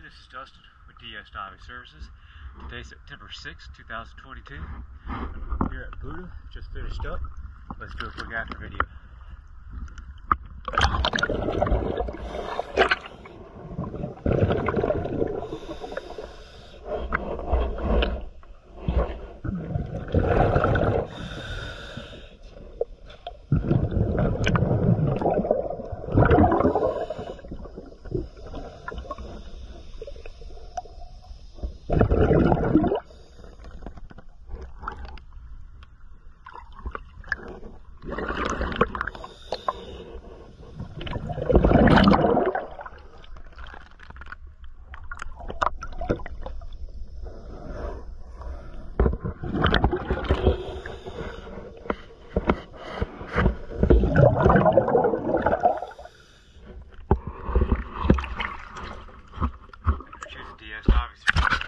this is Dustin with DS Diving Services. Today's September 6, 2022. Here at Booda, just finished up. Let's do a quick after video. DS Diving Services.